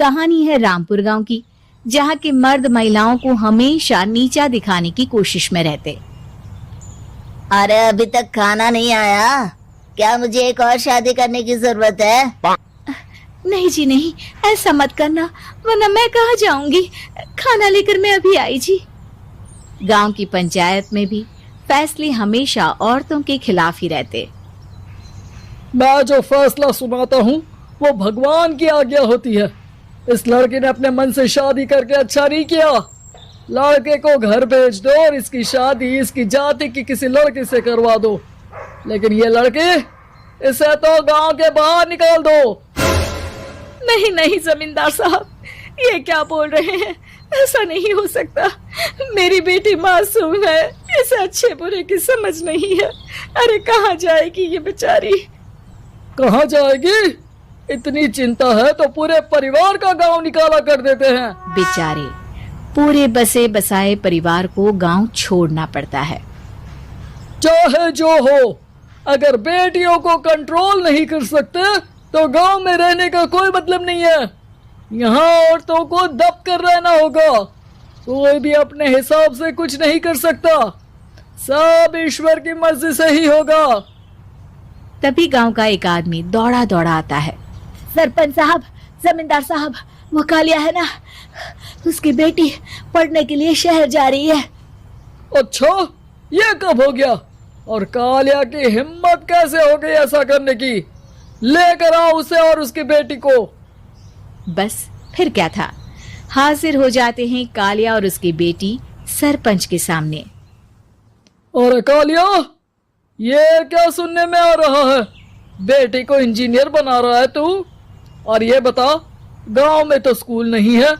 कहानी है रामपुर गांव की, जहां के मर्द महिलाओं को हमेशा नीचा दिखाने की कोशिश में रहते। अरे अभी तक खाना नहीं आया क्या? मुझे एक और शादी करने की जरूरत है। नहीं जी नहीं, ऐसा मत करना, वरना मैं कहाँ जाऊंगी। खाना लेकर मैं अभी आई जी। गांव की पंचायत में भी फैसले हमेशा औरतों के खिलाफ ही रहते। मैं जो फैसला सुनाता हूँ वो भगवान की आज्ञा होती है। इस लड़के ने अपने मन से शादी करके अच्छा नहीं किया। लड़के को घर भेज दो और इसकी शादी इसकी जाति की किसी लड़के से करवा दो, लेकिन ये लड़के, इसे तो गांव के बाहर निकाल दो। नहीं नहीं जमींदार साहब, ये क्या बोल रहे हैं? ऐसा नहीं हो सकता। मेरी बेटी मासूम है, इसे अच्छे बुरे की समझ नहीं है। अरे कहाँ जाएगी ये बेचारी? कहाँ जाएगी? इतनी चिंता है तो पूरे परिवार का गांव निकाला कर देते हैं। बेचारे पूरे बसे बसाए परिवार को गांव छोड़ना पड़ता है। चाहे जो हो, अगर बेटियों को कंट्रोल नहीं कर सकते तो गांव में रहने का कोई मतलब नहीं है। यहाँ औरतों को दब कर रहना होगा। कोई भी अपने हिसाब से कुछ नहीं कर सकता, सब ईश्वर की मर्जी से ही होगा। तभी गांव का एक आदमी दौड़ा दौड़ा आता है। सरपंच साहब, जमींदार साहब, वो कालिया है ना, उसकी बेटी पढ़ने के लिए शहर जा रही है। अच्छा, ये कब हो गया? और कालिया की हिम्मत कैसे हो गई ऐसा करने की? लेकर आओ उसे और उसकी बेटी को। बस फिर क्या था, हाजिर हो जाते हैं कालिया और उसकी बेटी सरपंच के सामने। और कालिया, ये क्या सुनने में आ रहा है? बेटी को इंजीनियर बना रहा है तू? और ये बता, गांव में तो स्कूल नहीं है,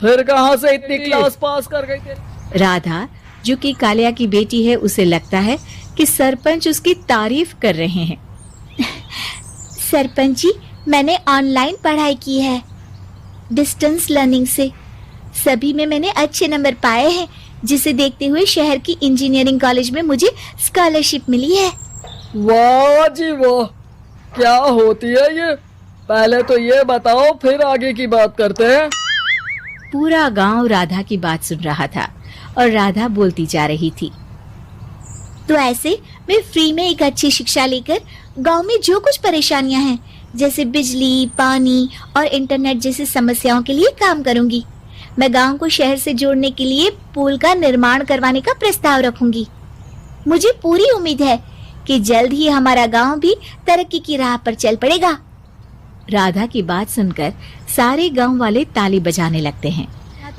फिर कहां से इतनी क्लास पास कर गई थी? राधा, जो कि कालिया की बेटी है, उसे लगता है कि सरपंच उसकी तारीफ कर रहे हैं। सरपंच जी, मैंने ऑनलाइन पढ़ाई की है, डिस्टेंस लर्निंग से। सभी में मैंने अच्छे नंबर पाए हैं, जिसे देखते हुए शहर की इंजीनियरिंग कॉलेज में मुझे स्कॉलरशिप मिली है। वाह जी वाह, क्या होती है ये? पहले तो ये बताओ, फिर आगे की बात करते हैं। पूरा गांव राधा की बात सुन रहा था और राधा बोलती जा रही थी। तो ऐसे मैं फ्री में एक अच्छी शिक्षा लेकर गांव में जो कुछ परेशानियां हैं, जैसे बिजली, पानी और इंटरनेट जैसी समस्याओं के लिए काम करूंगी। मैं गांव को शहर से जोड़ने के लिए पुल का निर्माण करवाने का प्रस्ताव रखूंगी। मुझे पूरी उम्मीद है कि जल्द ही हमारा गांव भी तरक्की की राह पर चल पड़ेगा। राधा की बात सुनकर सारे गांव वाले ताली बजाने लगते हैं।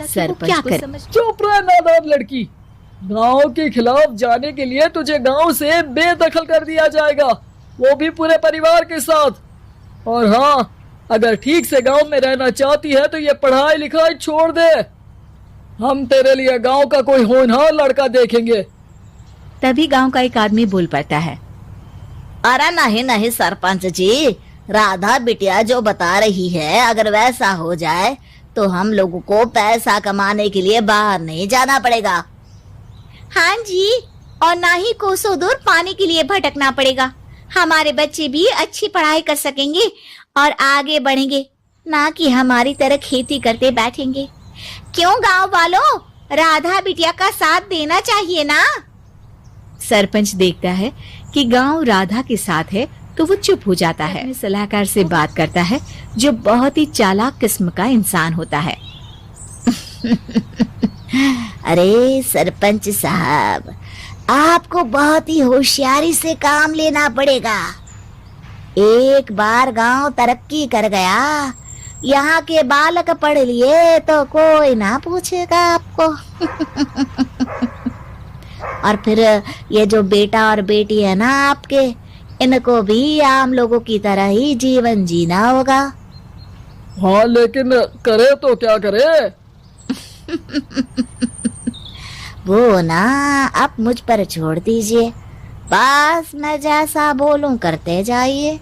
सरपंच क्या कर? चुप रह नादान लड़की, गांव के खिलाफ जाने के लिए तुझे गांव से बेदखल कर दिया जाएगा, वो भी पूरे परिवार के साथ। और हाँ, अगर ठीक से गांव में रहना चाहती है तो ये पढ़ाई लिखाई छोड़ दे। हम तेरे लिए गांव का कोई होनहार लड़का देखेंगे। तभी गांव का एक आदमी बोल पड़ता है। अरे नहीं नहीं सरपंच जी, राधा बिटिया जो बता रही है, अगर वैसा हो जाए तो हम लोगों को पैसा कमाने के लिए बाहर नहीं जाना पड़ेगा। हाँ जी, और ना ही कोसों दूर पानी के लिए भटकना पड़ेगा। हमारे बच्चे भी अच्छी पढ़ाई कर सकेंगे और आगे बढ़ेंगे, ना कि हमारी तरह खेती करते बैठेंगे। क्यों गांव वालों, राधा बिटिया का साथ देना चाहिए ना। सरपंच देखता है कि गांव राधा के साथ है तो वो चुप हो जाता है। अपने सलाहकार से बात करता है, जो बहुत ही चालाक किस्म का इंसान होता है। अरे सरपंच साहब, आपको बहुत ही होशियारी से काम लेना पड़ेगा। एक बार गांव तरक्की कर गया, यहाँ के बालक पढ़ लिए तो कोई ना पूछेगा आपको। और फिर ये जो बेटा और बेटी है ना आपके, इनको भी आम लोगों की तरह ही जीवन जीना होगा। हाँ, लेकिन करे तो क्या करे? वो ना आप मुझ पर छोड़ दीजिए, बस मैं जैसा बोलूं करते जाइए।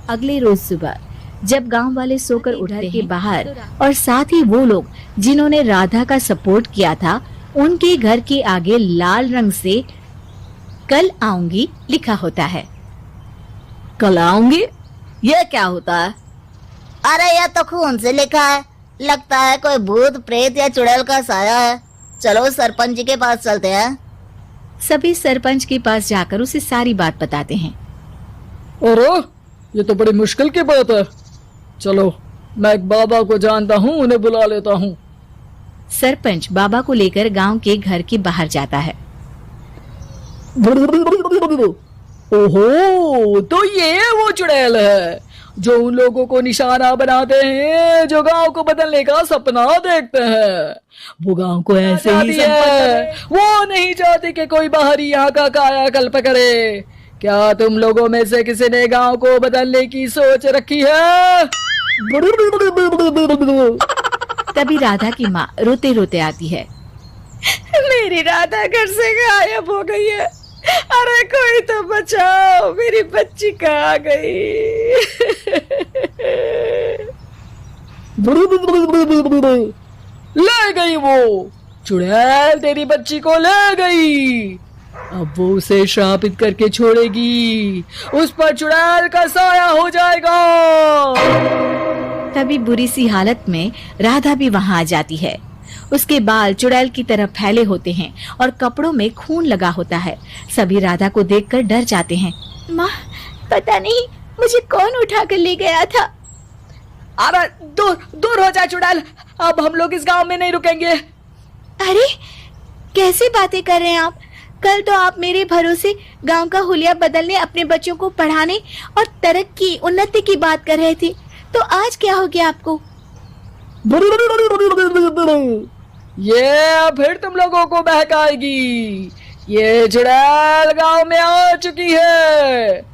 अगले रोज सुबह जब गांव वाले सोकर उठते के बाहर, और साथ ही वो लोग जिन्होंने राधा का सपोर्ट किया था, उनके घर के आगे लाल रंग से कल आऊंगी लिखा होता है। कल आऊंगी? ये क्या होता है? अरे यह तो खून से लिखा है, लगता है कोई भूत प्रेत या चुड़ैल का साया है। चलो सरपंच जी के पास चलते हैं। सभी सरपंच के पास जाकर उसे सारी बात बताते हैं। अरे ये तो बड़ी मुश्किल की बात है। चलो मैं एक बाबा को जानता हूँ, उन्हें बुला लेता हूँ। सरपंच बाबा को लेकर गांव के घर के बाहर जाता है। ओहो, तो ये वो चुड़ैल है जो उन लोगों को निशाना बनाते हैं जो गांव को बदलने का सपना देखते हैं। वो गांव को ऐसे ही है, वो नहीं चाहते कि कोई बाहरी यहाँ का कायाकल्प करे। क्या तुम लोगों में से किसी ने गांव को बदलने की सोच रखी है? तभी राधा की माँ रोते रोते आती है। मेरी राधा घर से गायब हो गई है। अरे कोई तो बचाओ, मेरी बच्ची कहाँ गई? ले गई वो चुड़ैल, तेरी बच्ची को ले गई। अब वो उसे श्रापित करके छोड़ेगी, उस पर चुड़ैल का साया हो जाएगा। तभी बुरी सी हालत में राधा भी वहां आ जाती है। उसके बाल चुड़ैल की तरह फैले होते हैं और कपड़ों में खून लगा होता है। सभी राधा को देखकर डर जाते हैं। माँ, पता नहीं मुझे कौन उठा कर ले गया था। अरे दूर दूर हो जा चुड़ैल, अब हम लोग इस गांव में नहीं रुकेंगे। अरे कैसी बातें कर रहे हैं आप? कल तो आप मेरे भरोसे गांव का हुलिया बदलने, अपने बच्चों को पढ़ाने और तरक्की उन्नति की बात कर रहे थे, तो आज क्या हो गया आपको? ये फिर तुम लोगों को बहकाएगी। ये चुड़ैल गांव में आ चुकी है,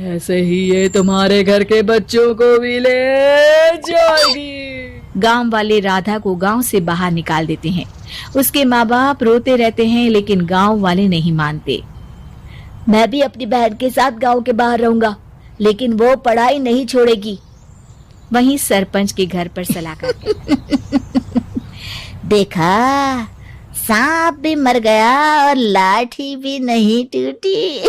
ऐसे ही ये तुम्हारे घर के बच्चों को भी ले जाएगी। गांव वाले राधा को गांव से बाहर निकाल देते हैं। उसके माँ बाप रोते रहते हैं, लेकिन गांव वाले नहीं मानते। मैं भी अपनी बहन के साथ गांव के बाहर रहूंगा, लेकिन वो पढ़ाई नहीं छोड़ेगी। वहीं सरपंच के घर पर सलाहकार देखा, सांप भी मर गया और लाठी भी नहीं टूटी।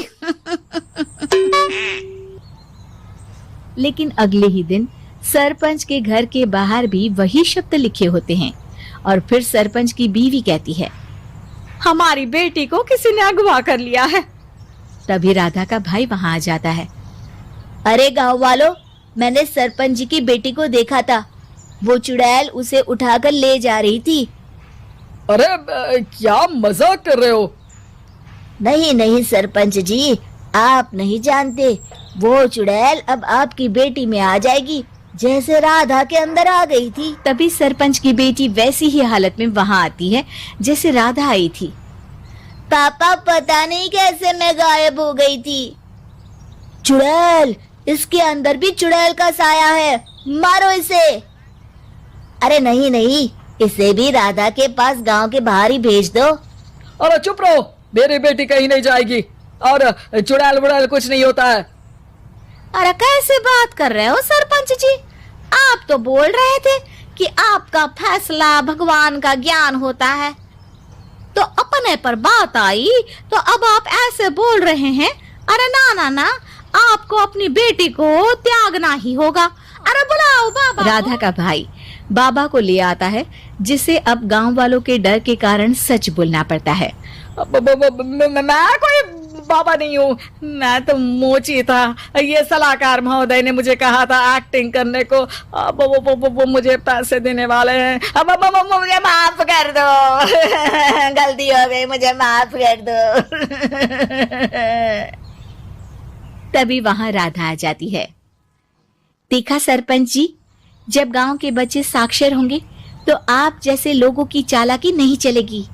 लेकिन अगले ही दिन सरपंच के घर के बाहर भी वही शब्द लिखे होते हैं। और फिर सरपंच की बीवी कहती है, हमारी बेटी को किसी ने अगवा कर लिया है। तभी राधा का भाई वहां आ जाता है। अरे गांव वालों, मैंने सरपंच जी की बेटी को देखा था। वो चुड़ैल उसे उठाकर ले जा रही थी। अरे क्या मजाक कर रहे हो? नहीं नहीं सरपंच जी, आप नहीं जानते। वो चुड़ैल अब आपकी बेटी में आ जाएगी, जैसे राधा के अंदर आ गई थी। तभी सरपंच की बेटी वैसी ही हालत में वहां आती है जैसे राधा आई थी। पापा, पता नहीं कैसे मैं गायब हो गई थी। चुड़ैल, इसके अंदर भी चुड़ैल का साया है, मारो इसे। अरे नहीं नहीं, इसे भी राधा के पास गांव के बाहर ही भेज दो। अरे चुप रहो, मेरी बेटी कहीं नहीं जाएगी और चुड़ैल बुड़ैल कुछ नहीं होता है। अरे कैसे बात कर रहे हो सरपंच जी? आप तो बोल रहे थे कि आपका फैसला भगवान का ज्ञान होता है, तो अपने पर बात आई तो अब आप ऐसे बोल रहे हैं। अरे ना ना ना, आपको अपनी बेटी को त्यागना ही होगा। अरे बुलाओ बाबा। राधा का भाई बाबा को ले आता है, जिसे अब गांव वालों के डर के कारण सच बोलना पड़ता है। मैं कोई बाबा नहीं हूँ, मैं तो मोची था। ये सलाहकार महोदय ने मुझे कहा था एक्टिंग करने को। अब वो मुझे पैसे देने वाले हैं। अब मुझे माफ कर दो। गलती हो गई, मुझे माफ कर दो। तभी वहां राधा आ जाती है। देखा सरपंच जी, जब गांव के बच्चे साक्षर होंगे तो आप जैसे लोगों की चालाकी नहीं चलेगी।